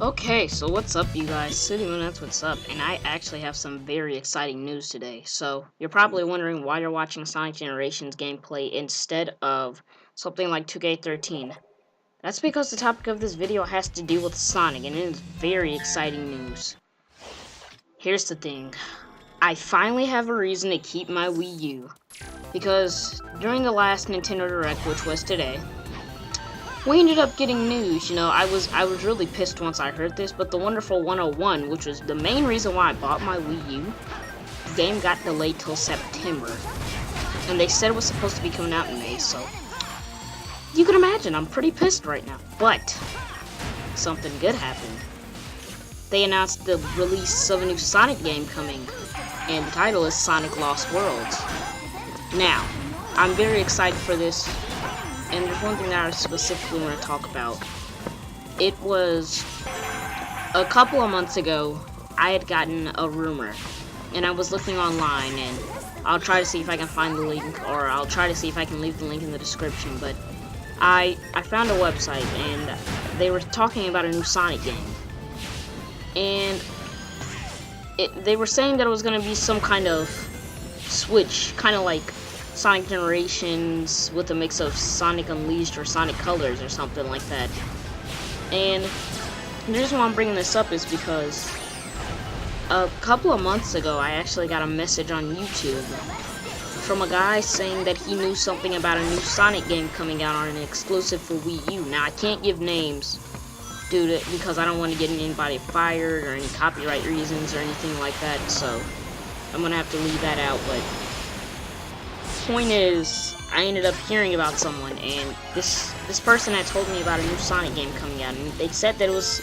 Okay, so what's up, you guys? Cityman, that's what's up, and I actually have some very exciting news today. So, you're probably wondering why you're watching Sonic Generations gameplay instead of something like 2K13. That's because the topic of this video has to do with Sonic, and it is very exciting news. Here's the thing. I finally have a reason to keep my Wii U. Because during the last Nintendo Direct, which was today, we ended up getting news. I was really pissed once I heard this, but the Wonderful 101, which was the main reason why I bought my Wii U, the game got delayed till September. And they said it was supposed to be coming out in May, so you can imagine I'm pretty pissed right now. But something good happened. They announced the release of a new Sonic game coming, and the title is Sonic Lost Worlds. Now, I'm very excited for this. And there's one thing that I specifically want to talk about. It was a couple of months ago, I had gotten a rumor, and I was looking online, and I'll try to see if I can find the link, or I'll try to see if I can leave the link in the description, but I found a website, and they were talking about a new Sonic game. And they were saying that it was going to be some kind of switch, kind of like Sonic Generations with a mix of Sonic Unleashed or Sonic Colors or something like that. And the reason why I'm bringing this up is because a couple of months ago I actually got a message on YouTube from a guy saying that he knew something about a new Sonic game coming out on an exclusive for Wii U. Now, I can't give names because I don't want to get anybody fired or any copyright reasons or anything like that, so I'm gonna have to leave that out. But point is, I ended up hearing about someone, and this person had told me about a new Sonic game coming out, and they said that it was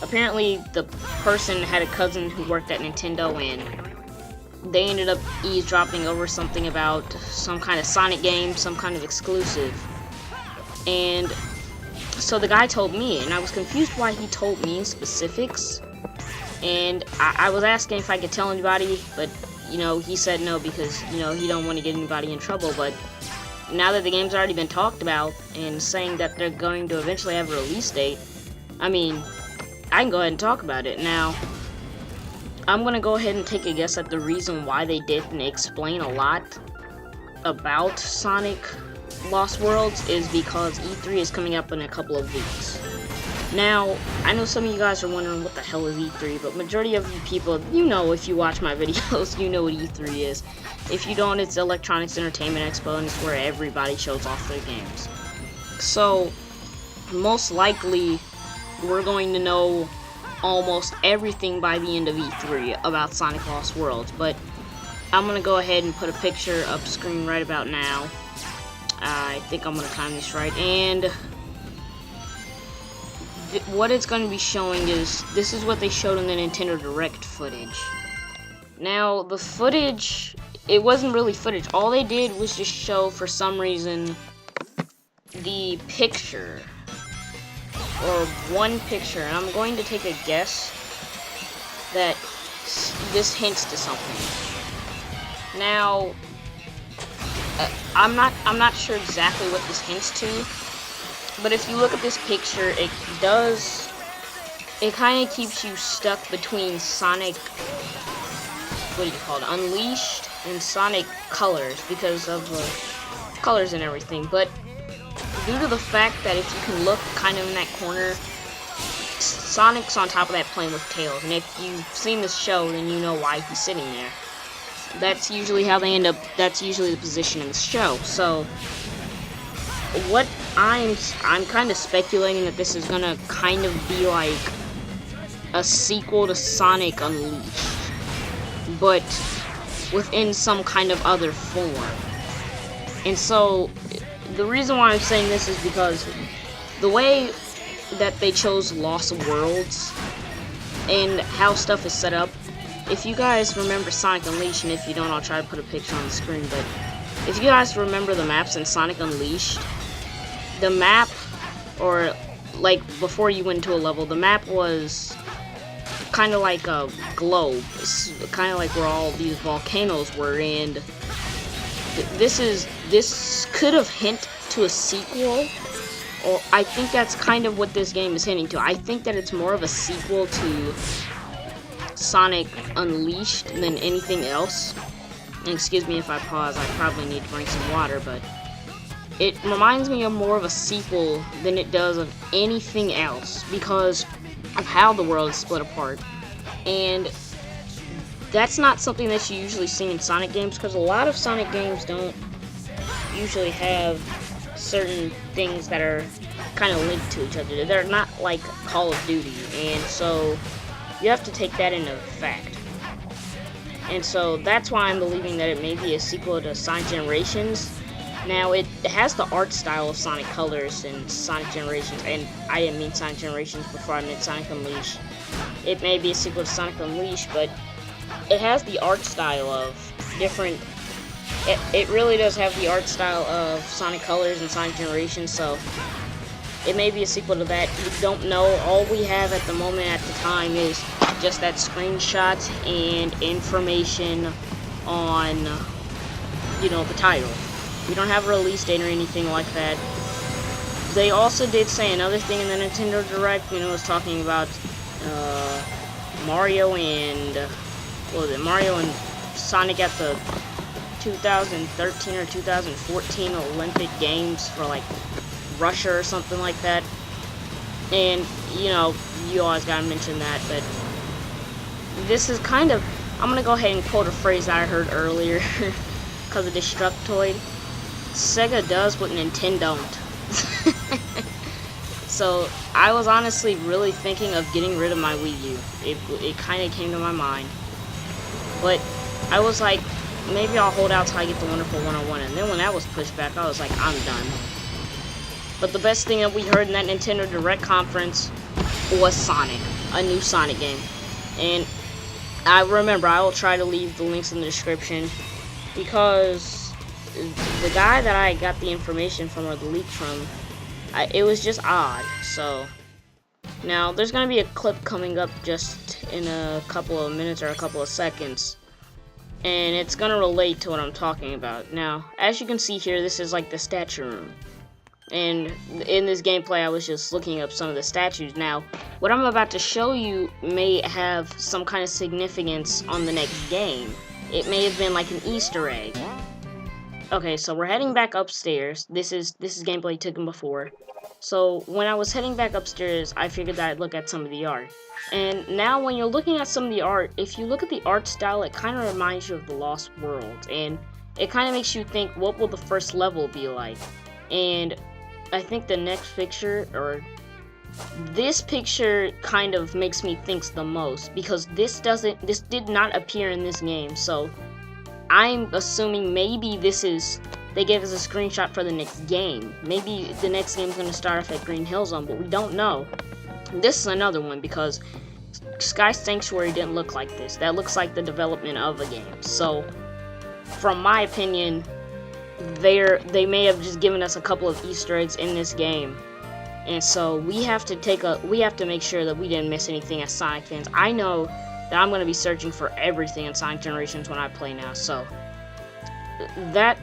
apparently the person had a cousin who worked at Nintendo, and they ended up eavesdropping over something about some kind of Sonic game, some kind of exclusive. And so the guy told me, and I was confused why he told me in specifics, and I was asking if I could tell anybody, but he said no because, he don't want to get anybody in trouble. But now that the game's already been talked about and saying that they're going to eventually have a release date, I mean, I can go ahead and talk about it. Now, I'm going to go ahead and take a guess at the reason why they didn't explain a lot about Sonic Lost Worlds is because E3 is coming up in a couple of weeks. Now, I know some of you guys are wondering what the hell is E3, but majority of you people, if you watch my videos, you know what E3 is. If you don't, it's Electronics Entertainment Expo, and it's where everybody shows off their games. So, most likely, we're going to know almost everything by the end of E3 about Sonic Lost Worlds, but I'm going to go ahead and put a picture up screen right about now. I think I'm going to time this right, and what it's going to be showing is, this is what they showed in the Nintendo Direct footage. Now, the footage, it wasn't really footage. All they did was just show, for some reason, the picture, or one picture, and I'm going to take a guess that this hints to something. Now, I'm not sure exactly what this hints to, but if you look at this picture, it kind of keeps you stuck between Sonic, Unleashed and Sonic Colors because of the colors and everything. But due to the fact that if you can look kind of in that corner, Sonic's on top of that playing with Tails, and if you've seen this show, then you know why he's sitting there. That's usually how they end up, that's usually the position in the show. So what I'm kind of speculating that this is gonna kind of be like a sequel to Sonic Unleashed, but within some kind of other form. And so the reason why I'm saying this is because the way that they chose Lost Worlds and how stuff is set up, if you guys remember Sonic Unleashed, and if you don't, I'll try to put a picture on the screen, but if you guys remember the maps in Sonic Unleashed, the map, or like before you went to a level, the map was kind of like a globe. It's kind of like where all these volcanoes were, and this could have hinted to a sequel or I think that's kind of what this game is hinting to. I think that it's more of a sequel to Sonic Unleashed than anything else. And excuse me if I pause, I probably need to bring some water, but it reminds me of more of a sequel than it does of anything else because of how the world is split apart. And that's not something that you usually see in Sonic games, because a lot of Sonic games don't usually have certain things that are kind of linked to each other. They're not like Call of Duty, and so you have to take that into fact. And so that's why I'm believing that it may be a sequel to Sonic Generations. Now, it has the art style of Sonic Colors and Sonic Generations, and I didn't mean Sonic Generations before I meant Sonic Unleashed. It may be a sequel to Sonic Unleashed, but it has the art style of different... It really does have the art style of Sonic Colors and Sonic Generations, so it may be a sequel to that. We don't know. All we have at the moment at the time is just that screenshot and information on, you know, the title. We don't have a release date or anything like that. They also did say another thing in the Nintendo Direct, you know, it was talking about Mario and, what was it, Mario and Sonic at the 2013 or 2014 Olympic Games for, like, Russia or something like that. And, you know, you always gotta mention that, but this is kind of, I'm gonna go ahead and quote a phrase that I heard earlier because of Destructoid. Sega does what Nintendo don't. So I was honestly really thinking of getting rid of my Wii U. It kind of came to my mind, but I was like, maybe I'll hold out till I get the Wonderful 101. And then when that was pushed back, I was like, I'm done. But the best thing that we heard in that Nintendo Direct conference was Sonic, a new Sonic game. And I remember, I will try to leave the links in the description, because the guy that I got the information from, or the leak from, it was just odd. So now there's gonna be a clip coming up just in a couple of minutes or a couple of seconds, and it's gonna relate to what I'm talking about. Now, as you can see here, this is like the statue room, and in this gameplay I was just looking up some of the statues. Now, what I'm about to show you may have some kind of significance on the next game. It may have been like an Easter egg. Okay, so we're heading back upstairs. This is gameplay taken before. So when I was heading back upstairs, I figured that I'd look at some of the art. And now when you're looking at some of the art, if you look at the art style, it kind of reminds you of The Lost World. And it kind of makes you think, what will the first level be like? And I think the next picture, or this picture, kind of makes me think the most, because this did not appear in this game. So I'm assuming maybe they gave us a screenshot for the next game. Maybe the next game's gonna start off at Green Hill Zone, but we don't know. This is another one, because Sky Sanctuary didn't look like this. That looks like the development of a game. So, from my opinion, they may have just given us a couple of Easter eggs in this game. And so we have to make sure that we didn't miss anything as Sonic fans. I know that I'm going to be searching for everything in Sonic Generations when I play now. So that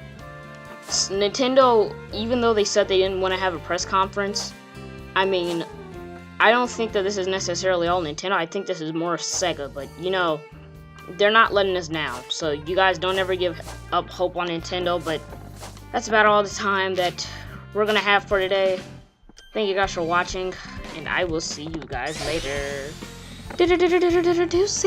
Nintendo, even though they said they didn't want to have a press conference, I mean, I don't think that this is necessarily all Nintendo. I think this is more Sega, but you know, they're not letting us down. So you guys don't ever give up hope on Nintendo, but that's about all the time that we're going to have for today. Thank you guys for watching, and I will see you guys later. Deuces.